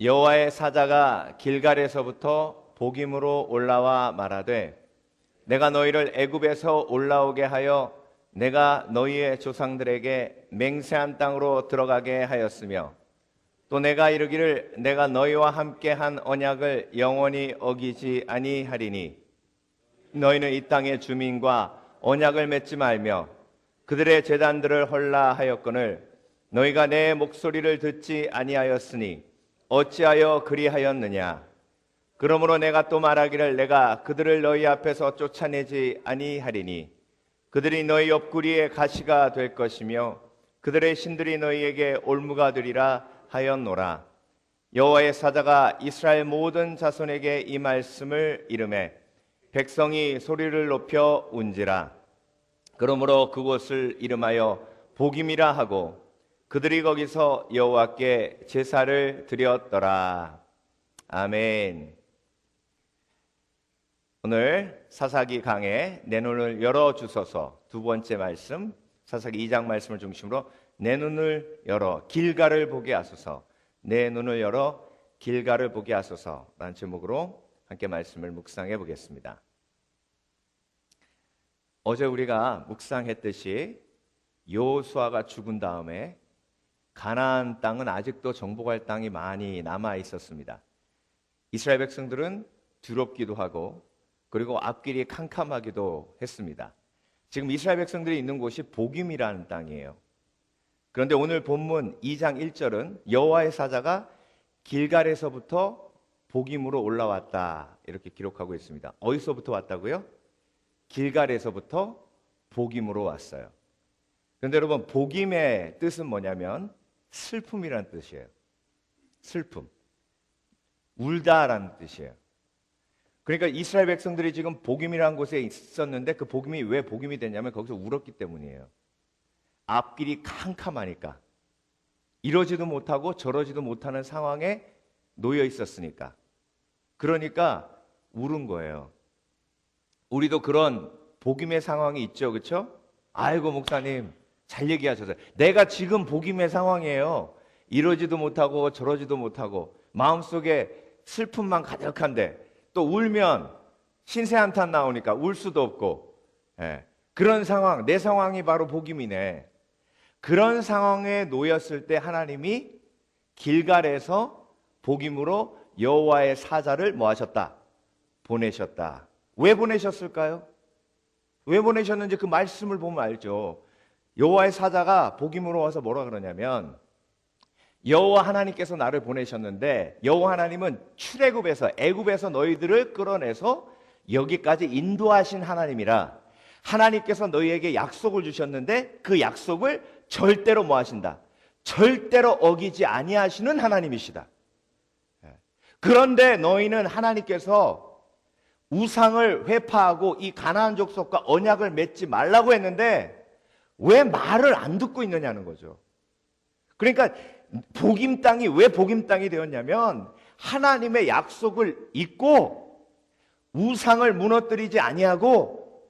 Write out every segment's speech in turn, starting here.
여호와의 사자가 길갈에서부터 복임으로 올라와 말하되 내가 너희를 애굽에서 올라오게 하여 내가 너희의 조상들에게 맹세한 땅으로 들어가게 하였으며 또 내가 이르기를 내가 너희와 함께 한 언약을 영원히 어기지 아니하리니 너희는 이 땅의 주민과 언약을 맺지 말며 그들의 제단들을 헐라 하였거늘 너희가 내 목소리를 듣지 아니하였으니 어찌하여 그리하였느냐. 그러므로 내가 또 말하기를 내가 그들을 너희 앞에서 쫓아내지 아니하리니 그들이 너희 옆구리에 가시가 될 것이며 그들의 신들이 너희에게 올무가 되리라 하였노라. 여호와의 사자가 이스라엘 모든 자손에게 이 말씀을 이르매 백성이 소리를 높여 운지라. 그러므로 그곳을 이름하여 복임이라 하고 그들이 거기서 여호와께 제사를 드렸더라. 아멘. 오늘 사사기 강의 내 눈을 열어주소서 두 번째 말씀, 사사기 2장 말씀을 중심으로 내 눈을 열어 길갈을 보게 하소서, 내 눈을 열어 길갈을 보게 하소서 라는 제목으로 함께 말씀을 묵상해 보겠습니다. 어제 우리가 묵상했듯이 여호수아가 죽은 다음에 가나안 땅은 아직도 정복할 땅이 많이 남아 있었습니다. 이스라엘 백성들은 두렵기도 하고 그리고 앞길이 캄캄하기도 했습니다. 지금 이스라엘 백성들이 있는 곳이 복임이라는 땅이에요. 그런데 오늘 본문 2장 1절은 여호와의 사자가 길갈에서부터 복임으로 올라왔다 이렇게 기록하고 있습니다. 어디서부터 왔다고요? 길갈에서부터 복임으로 왔어요. 그런데 여러분, 복임의 뜻은 뭐냐면 슬픔이라는 뜻이에요. 슬픔, 울다라는 뜻이에요. 그러니까 이스라엘 백성들이 지금 복임이라는 곳에 있었는데 그 복임이 왜 복임이 됐냐면 거기서 울었기 때문이에요. 앞길이 캄캄하니까, 이러지도 못하고 저러지도 못하는 상황에 놓여 있었으니까. 그러니까 울은 거예요. 우리도 그런 복임의 상황이 있죠, 그렇죠? 아이고 목사님 잘 얘기하셨어요. 내가 지금 복임의 상황이에요. 이러지도 못하고 저러지도 못하고 마음속에 슬픔만 가득한데 또 울면 신세 한탄 나오니까 울 수도 없고, 그런 상황, 내 상황이 바로 복임이네. 그런 상황에 놓였을 때 하나님이 길갈에서 복임으로 여호와의 사자를 뭐 하셨다? 보내셨다. 왜 보내셨을까요? 왜 보내셨는지 그 말씀을 보면 알죠. 여호와의 사자가 복임으로 와서 뭐라 그러냐면 여호와 하나님께서 나를 보내셨는데 여호와 하나님은 출애굽에서 애굽에서 너희들을 끌어내서 여기까지 인도하신 하나님이라 하나님께서 너희에게 약속을 주셨는데 그 약속을 절대로 뭐 하신다? 절대로 어기지 아니하시는 하나님이시다. 그런데 너희는 하나님께서 우상을 회파하고 이 가나안 족속과 언약을 맺지 말라고 했는데 왜 말을 안 듣고 있느냐는 거죠. 그러니까 복임 땅이 왜 복임 땅이 되었냐면 하나님의 약속을 잊고 우상을 무너뜨리지 아니하고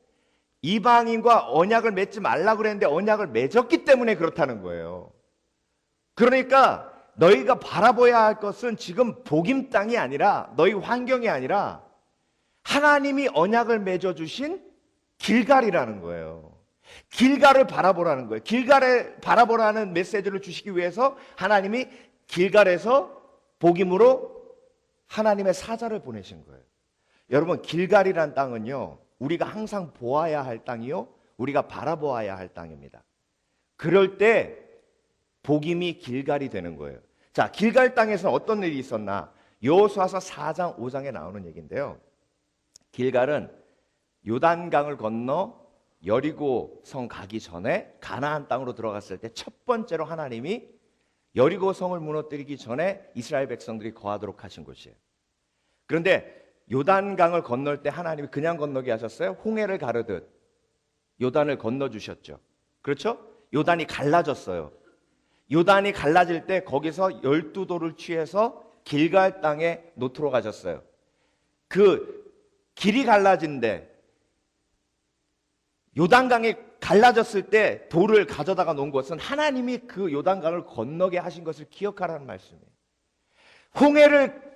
이방인과 언약을 맺지 말라고 그랬는데 언약을 맺었기 때문에 그렇다는 거예요. 그러니까 너희가 바라봐야 할 것은 지금 복임 땅이 아니라 너희 환경이 아니라 하나님이 언약을 맺어주신 길갈이라는 거예요. 길갈을 바라보라는 거예요. 길갈을 바라보라는 메시지를 주시기 위해서 하나님이 길갈에서 복임으로 하나님의 사자를 보내신 거예요. 여러분, 길갈이란 땅은요, 우리가 항상 보아야 할 땅이요, 우리가 바라보아야 할 땅입니다. 그럴 때 복임이 길갈이 되는 거예요. 자, 길갈 땅에서 어떤 일이 있었나? 여호수아서 4장 5장에 나오는 얘기인데요. 길갈은 요단강을 건너 여리고 성 가기 전에 가나안 땅으로 들어갔을 때 첫 번째로 하나님이 여리고 성을 무너뜨리기 전에 이스라엘 백성들이 거하도록 하신 곳이에요. 그런데 요단강을 건널 때 하나님이 그냥 건너게 하셨어요? 홍해를 가르듯 요단을 건너주셨죠. 그렇죠? 요단이 갈라졌어요. 요단이 갈라질 때 거기서 12도를 취해서 길갈 땅에 노트로 가셨어요. 그 길이 갈라진데 요단강이 갈라졌을 때 돌을 가져다가 놓은 것은 하나님이 그 요단강을 건너게 하신 것을 기억하라는 말씀이에요. 홍해를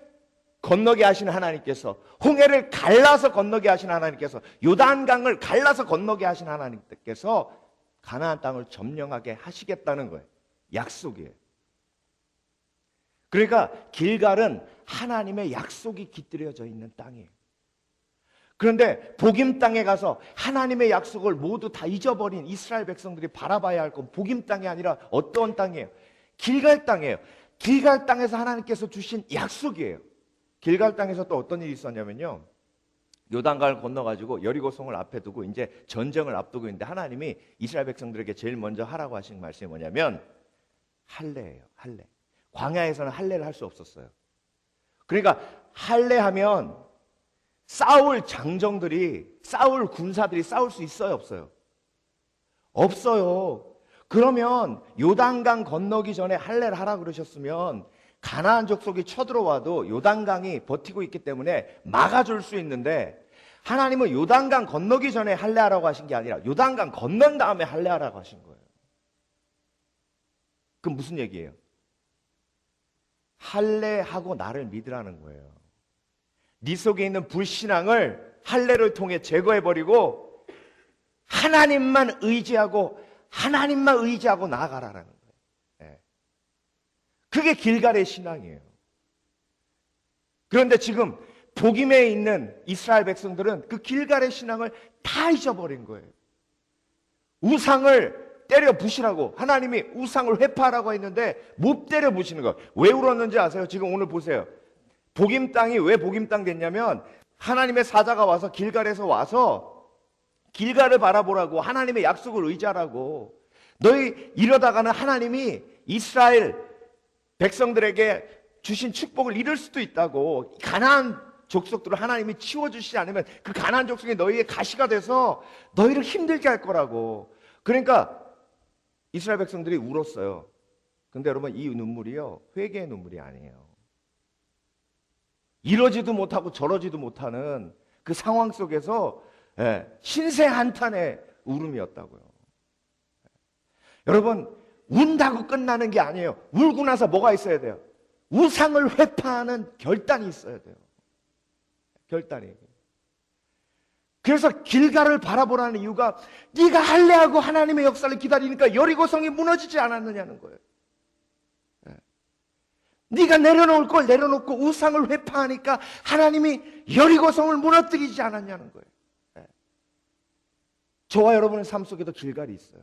건너게 하신 하나님께서, 홍해를 갈라서 건너게 하신 하나님께서, 요단강을 갈라서 건너게 하신 하나님께서 가나안 땅을 점령하게 하시겠다는 거예요. 약속이에요. 그러니까 길갈은 하나님의 약속이 깃들여져 있는 땅이에요. 그런데 복임 땅에 가서 하나님의 약속을 모두 다 잊어버린 이스라엘 백성들이 바라봐야 할 건 복임 땅이 아니라 어떤 땅이에요? 길갈 땅이에요. 길갈 땅에서 하나님께서 주신 약속이에요. 길갈 땅에서 또 어떤 일이 있었냐면요, 요단강을 건너가지고 여리고성을 앞에 두고 이제 전쟁을 앞두고 있는데 하나님이 이스라엘 백성들에게 제일 먼저 하라고 하신 말씀이 뭐냐면 할례예요. 할례. 광야에서는 할례를 할 수 없었어요. 그러니까 할례하면 싸울 장정들이, 싸울 군사들이 싸울 수 있어요, 없어요? 없어요. 그러면 요단강 건너기 전에 할례를 하라 그러셨으면 가나안 족속이 쳐들어와도 요단강이 버티고 있기 때문에 막아줄 수 있는데, 하나님은 요단강 건너기 전에 할례하라고 하신 게 아니라 요단강 건넌 다음에 할례하라고 하신 거예요. 그럼 무슨 얘기예요? 할례하고 나를 믿으라는 거예요. 네 속에 있는 불신앙을 할례를 통해 제거해버리고 하나님만 의지하고 나아가라는 거예요. 예. 그게 길갈의 신앙이에요. 그런데 지금 복임에 있는 이스라엘 백성들은 그 길갈의 신앙을 다 잊어버린 거예요. 우상을 때려 부시라고 하나님이 우상을 회파하라고 했는데 못 때려 부시는 거예요. 왜 울었는지 아세요? 지금 오늘 보세요. 복임 땅이 왜 복임 땅 됐냐면 하나님의 사자가 와서 길갈에서 와서 길갈을 바라보라고, 하나님의 약속을 의지하라고. 너희 이러다가는 하나님이 이스라엘 백성들에게 주신 축복을 잃을 수도 있다고. 가나안 족속들을 하나님이 치워주시지 않으면 그 가나안 족속이 너희의 가시가 돼서 너희를 힘들게 할 거라고. 그러니까 이스라엘 백성들이 울었어요. 근데 여러분, 이 눈물이요, 회개의 눈물이 아니에요. 이러지도 못하고 저러지도 못하는 그 상황 속에서 신세 한탄의 울음이었다고요. 여러분, 운다고 끝나는 게 아니에요. 울고 나서 뭐가 있어야 돼요? 우상을 회파하는 결단이 있어야 돼요. 결단이. 그래서 길갈을 바라보라는 이유가 네가 할례하고 하나님의 역사를 기다리니까 여리고성이 무너지지 않았느냐는 거예요. 네가 내려놓을 걸 내려놓고 우상을 회파하니까 하나님이 여리고성을 무너뜨리지 않았냐는 거예요. 저와 여러분의 삶 속에도 길갈이 있어요.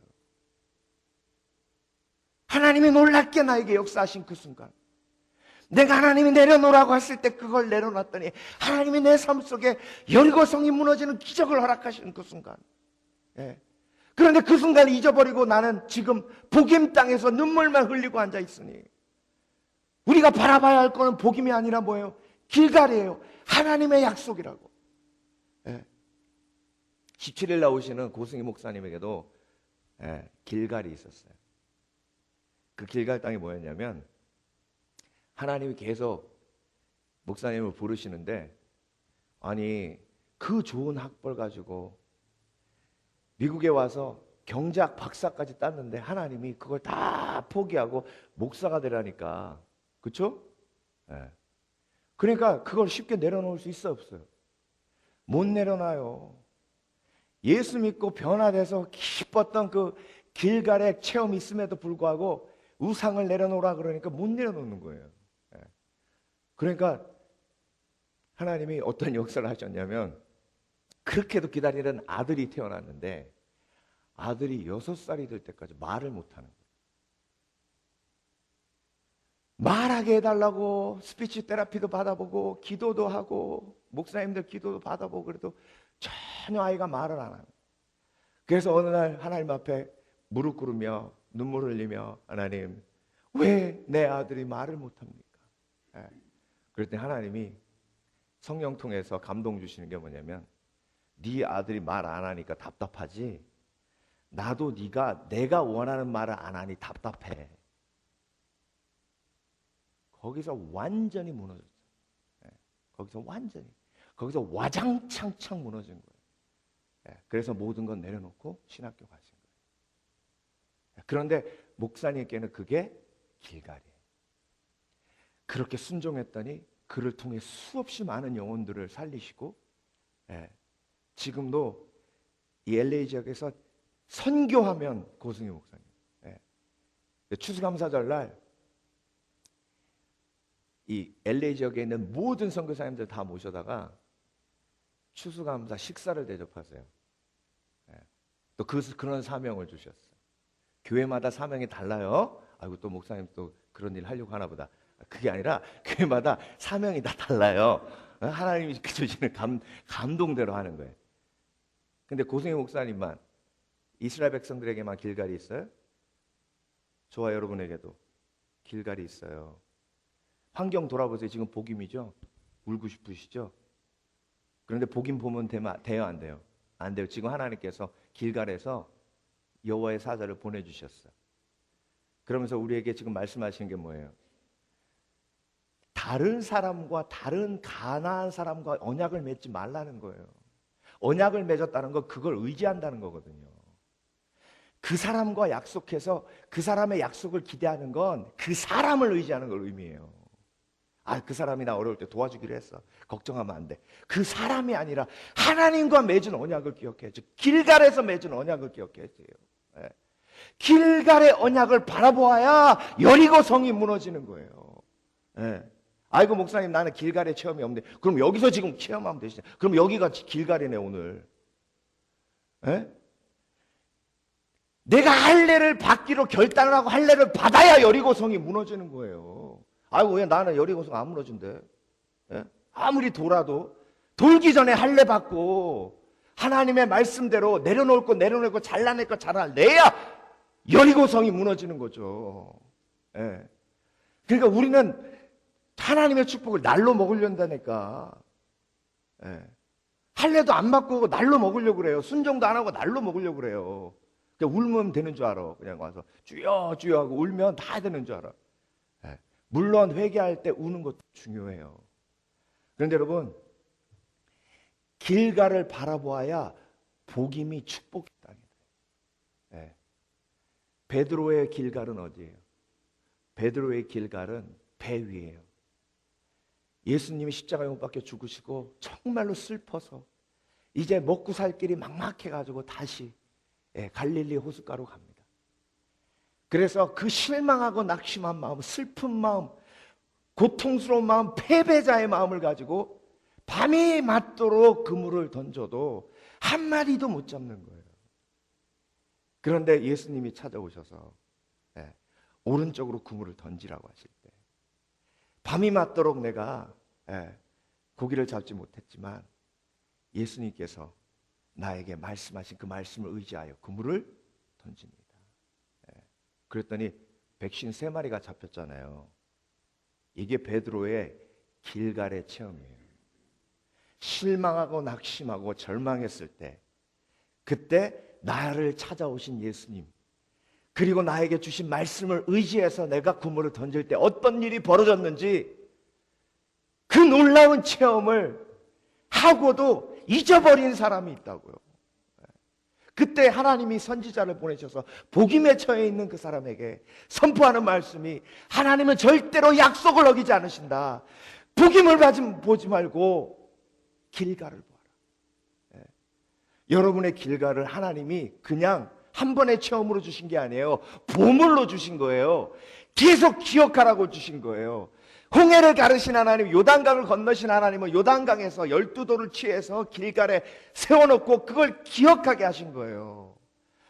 하나님이 놀랍게 나에게 역사하신 그 순간, 내가 하나님이 내려놓으라고 했을 때 그걸 내려놨더니 하나님이 내 삶 속에 여리고성이 무너지는 기적을 허락하시는 그 순간. 그런데 그 순간을 잊어버리고 나는 지금 복임 땅에서 눈물만 흘리고 앉아 있으니, 우리가 바라봐야 할 거는 복임이 아니라 뭐예요? 길갈이에요. 하나님의 약속이라고. 17일 나오시는 고승희 목사님에게도 길갈이 있었어요. 그 길갈 땅이 뭐였냐면, 하나님이 계속 목사님을 부르시는데, 아니 그 좋은 학벌 가지고 미국에 와서 경제학 박사까지 땄는데 하나님이 그걸 다 포기하고 목사가 되라니까. 그렇죠? 그러니까 그걸 쉽게 내려놓을 수 있어, 없어요? 못 내려놔요. 예수 믿고 변화돼서 기뻤던 그 길갈의 체험이 있음에도 불구하고 우상을 내려놓으라 그러니까 못 내려놓는 거예요. 그러니까 하나님이 어떤 역사를 하셨냐면, 그렇게도 기다리는 아들이 태어났는데 아들이 6살이 될 때까지 말을 못하는 거예요. 말하게 해달라고 스피치 테라피도 받아보고 기도도 하고 목사님들 기도도 받아보고 그래도 전혀 아이가 말을 안 하는 거예요. 그래서 어느 날 하나님 앞에 무릎 꿇으며 눈물 흘리며, 하나님 왜 내 아들이 말을 못합니까? 그랬더니 하나님이 성령 통해서 감동 주시는 게 뭐냐면, 네 아들이 말 안 하니까 답답하지? 나도 내가 원하는 말을 안 하니 답답해. 거기서 완전히 무너졌어요. 거기서 와장창창 무너진 거예요. 그래서 모든 건 내려놓고 신학교 가신 거예요. 그런데 목사님께는 그게 길갈이에요. 그렇게 순종했더니 그를 통해 수없이 많은 영혼들을 살리시고, 지금도 이 LA 지역에서 선교하면 고승희 목사님, 추수감사절 날 이 LA 지역에 있는 모든 선교사님들 다 모셔다가 추수감사 식사를 대접하세요. 또 그런 사명을 주셨어요. 교회마다 사명이 달라요. 아이고, 또 목사님 또 그런 일 하려고 하나 보다. 그게 아니라 교회마다 사명이 다 달라요. 하나님이 주시는 감동대로 하는 거예요. 근데 고승희 목사님만, 이스라엘 백성들에게만 길갈이 있어요? 저와 여러분에게도 길갈이 있어요. 환경 돌아보세요. 지금 복임이죠? 울고 싶으시죠? 그런데 복임 보면 돼요, 안 돼요? 안 돼요. 지금 하나님께서 길갈에서 여호와의 사자를 보내주셨어요. 그러면서 우리에게 지금 말씀하시는 게 뭐예요? 다른 사람과, 다른 가나안 사람과 언약을 맺지 말라는 거예요. 언약을 맺었다는 건 그걸 의지한다는 거거든요. 그 사람과 약속해서 그 사람의 약속을 기대하는 건 그 사람을 의지하는 걸 의미해요. 그 사람이 나 어려울 때 도와주기로 했어. 걱정하면 안 돼. 그 사람이 아니라 하나님과 맺은 언약을 기억해야죠. 길갈에서 맺은 언약을 기억해야죠. 길갈의 언약을 바라보아야 여리고 성이 무너지는 거예요. 아이고, 목사님, 나는 길갈의 체험이 없는데. 그럼 여기서 지금 체험하면 되시죠. 그럼 여기가 길갈이네, 오늘. 내가 할례를 받기로 결단을 하고 할례를 받아야 여리고 성이 무너지는 거예요. 아이고, 왜 나는 여리고 성 안 무너진대? 아무리 돌아도 돌기 전에 할례 받고 하나님의 말씀대로 내려놓을 거 잘라낼 거 잘라내야 여리고 성이 무너지는 거죠. 그러니까 우리는 하나님의 축복을 날로 먹으려다니까. 할례도 안 받고 날로 먹으려고 그래요. 순종도 안 하고 날로 먹으려고 그래요. 그냥 울면 되는 줄 알아. 그냥 와서 주여 주여 하고 울면 다 되는 줄 알아. 물론 회개할 때 우는 것도 중요해요. 그런데 여러분, 길갈을 바라보아야 복임이 축복의 땅이에요. 베드로의 길갈은 어디예요? 베드로의 길갈은 배 위예요. 예수님이 십자가에 못 박혀 죽으시고 정말로 슬퍼서 이제 먹고 살 길이 막막해가지고 다시 갈릴리 호숫가로 갑니다. 그래서 그 실망하고 낙심한 마음, 슬픈 마음, 고통스러운 마음, 패배자의 마음을 가지고 밤이 맞도록 그물을 던져도 한 마리도 못 잡는 거예요. 그런데 예수님이 찾아오셔서 오른쪽으로 그물을 던지라고 하실 때, 밤이 맞도록 내가 고기를 잡지 못했지만 예수님께서 나에게 말씀하신 그 말씀을 의지하여 그물을 던집니다. 그랬더니 153마리가 잡혔잖아요. 이게 베드로의 길갈의 체험이에요. 실망하고 낙심하고 절망했을 때, 그때 나를 찾아오신 예수님, 그리고 나에게 주신 말씀을 의지해서 내가 그물을 던질 때 어떤 일이 벌어졌는지 그 놀라운 체험을 하고도 잊어버린 사람이 있다고요. 그때 하나님이 선지자를 보내셔서 복임에 처해 있는 그 사람에게 선포하는 말씀이, 하나님은 절대로 약속을 어기지 않으신다. 복임을 보지 말고 길갈을 보아라. 여러분의 길갈을 하나님이 그냥 한 번의 체험으로 주신 게 아니에요. 보물로 주신 거예요. 계속 기억하라고 주신 거예요. 홍해를 가르신 하나님, 요단강을 건너신 하나님은 요단강에서 12돌을 취해서 길갈에 세워놓고 그걸 기억하게 하신 거예요.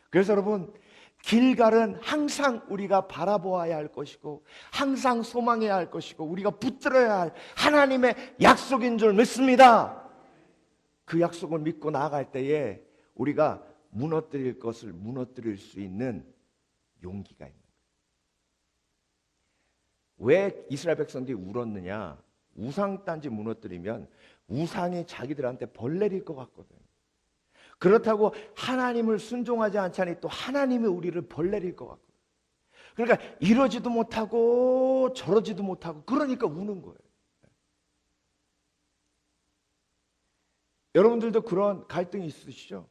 그래서 여러분, 길갈은 항상 우리가 바라보아야 할 것이고 항상 소망해야 할 것이고 우리가 붙들어야 할 하나님의 약속인 줄 믿습니다. 그 약속을 믿고 나아갈 때에 우리가 무너뜨릴 것을 무너뜨릴 수 있는 용기가 있는 거예요. 왜 이스라엘 백성들이 울었느냐? 우상단지 무너뜨리면 우상이 자기들한테 벌 내릴 것 같거든. 그렇다고 하나님을 순종하지 않자니 또 하나님이 우리를 벌 내릴 것 같거든. 그러니까 이러지도 못하고 저러지도 못하고 그러니까 우는 거예요. 여러분들도 그런 갈등이 있으시죠?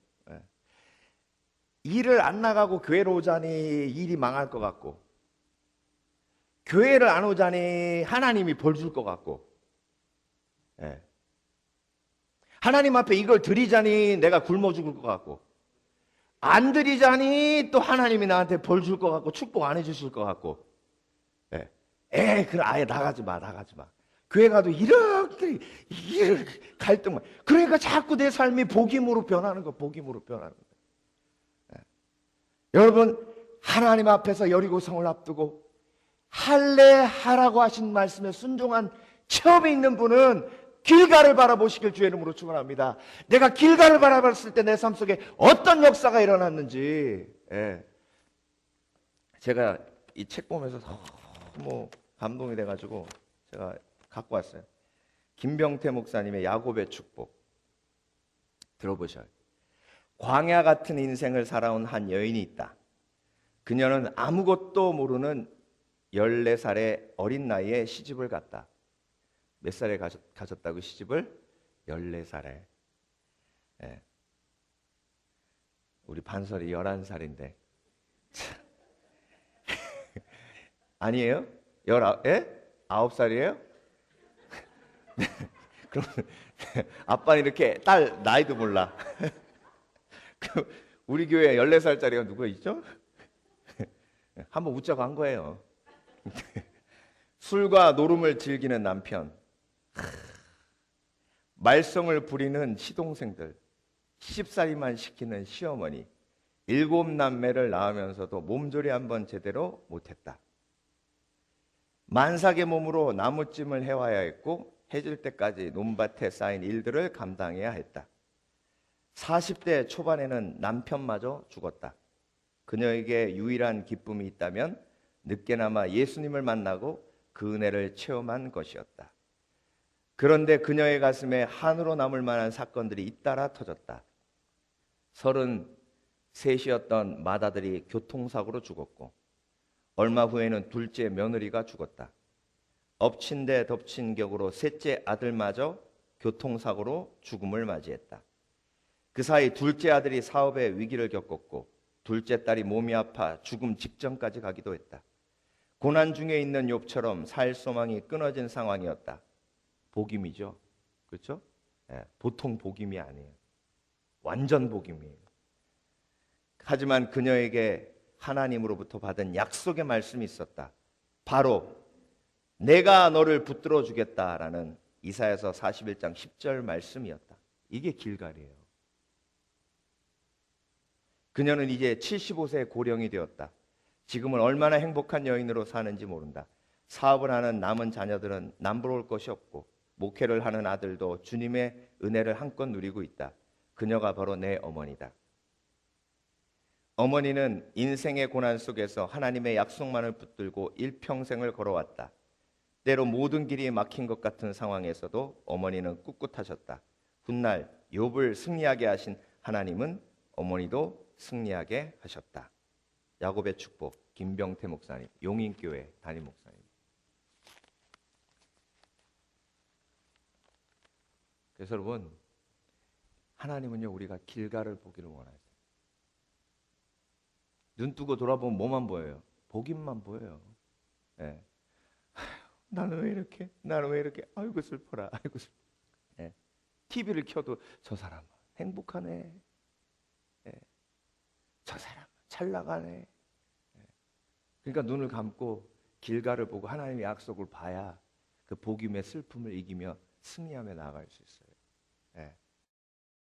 일을 안 나가고 교회로 오자니 일이 망할 것 같고, 교회를 안 오자니 하나님이 벌 줄 것 같고, 예. 하나님 앞에 이걸 드리자니 내가 굶어 죽을 것 같고, 안 드리자니 또 하나님이 나한테 벌 줄 것 같고 축복 안 해주실 것 같고, 그래 아예 나가지 마. 교회 가도 이렇게 갈등만. 그러니까 자꾸 내 삶이 복임으로 변하는 거, 복임으로 변하는 거. 여러분, 하나님 앞에서 여리고성을 앞두고 할례하라고 하신 말씀에 순종한 체험이 있는 분은 길가를 바라보시길 주의 이름으로 축원합니다. 내가 길가를 바라봤을 때 내 삶 속에 어떤 역사가 일어났는지, 제가 이 책 보면서 너무 감동이 돼가지고 제가 갖고 왔어요. 김병태 목사님의 야곱의 축복 들어보셔요. 광야 같은 인생을 살아온 한 여인이 있다. 그녀는 아무것도 모르는 14살의 어린 나이에 시집을 갔다. 몇 살에 가졌다고 시집을? 14살에. 우리 반설이 11살인데. 아니에요? 9살이에요? 그럼 아빠는 이렇게 딸 나이도 몰라. 우리 교회에 14살짜리가 누가 있죠? 한번 웃자고 한 거예요. 술과 노름을 즐기는 남편, 말썽을 부리는 시동생들, 시집살이만 시키는 시어머니, 7남매를 낳으면서도 몸조리 한번 제대로 못했다. 만삭의 몸으로 나무찜을 해와야 했고 해질 때까지 논밭에 쌓인 일들을 감당해야 했다. 40대 초반에는 남편마저 죽었다. 그녀에게 유일한 기쁨이 있다면 늦게나마 예수님을 만나고 그 은혜를 체험한 것이었다. 그런데 그녀의 가슴에 한으로 남을 만한 사건들이 잇따라 터졌다. 33이었던 맏아들이 교통사고로 죽었고 얼마 후에는 둘째 며느리가 죽었다. 엎친 데 덮친 격으로 셋째 아들마저 교통사고로 죽음을 맞이했다. 그 사이 둘째 아들이 사업에 위기를 겪었고 둘째 딸이 몸이 아파 죽음 직전까지 가기도 했다. 고난 중에 있는 욥처럼 살 소망이 끊어진 상황이었다. 복임이죠. 그렇죠? 보통 복임이 아니에요. 완전 복임이에요. 하지만 그녀에게 하나님으로부터 받은 약속의 말씀이 있었다. 바로 내가 너를 붙들어 주겠다라는 이사야서 41장 10절 말씀이었다. 이게 길갈이에요. 그녀는 이제 75세 고령이 되었다. 지금은 얼마나 행복한 여인으로 사는지 모른다. 사업을 하는 남은 자녀들은 남부러울 것이 없고 목회를 하는 아들도 주님의 은혜를 한껏 누리고 있다. 그녀가 바로 내 어머니다. 어머니는 인생의 고난 속에서 하나님의 약속만을 붙들고 일평생을 걸어왔다. 때로 모든 길이 막힌 것 같은 상황에서도 어머니는 꿋꿋하셨다. 훗날 욥을 승리하게 하신 하나님은 어머니도 승리하게 하셨다. 야곱의 축복, 김병태 목사님, 용인교회 담임 목사님. 그래서 여러분, 하나님은요 우리가 길가를 보기를 원하세요. 눈 뜨고 돌아보면 뭐만 보여요? 복임만 보여요. 나는 왜 이렇게? 나는 왜 이렇게? 아이고 슬퍼라. 아이고 슬퍼. TV를 켜도 저 사람 행복하네. 저 사람 잘 나가네. 그러니까 눈을 감고 길가를 보고 하나님의 약속을 봐야 그 복임의 슬픔을 이기며 승리하며 나아갈 수 있어요.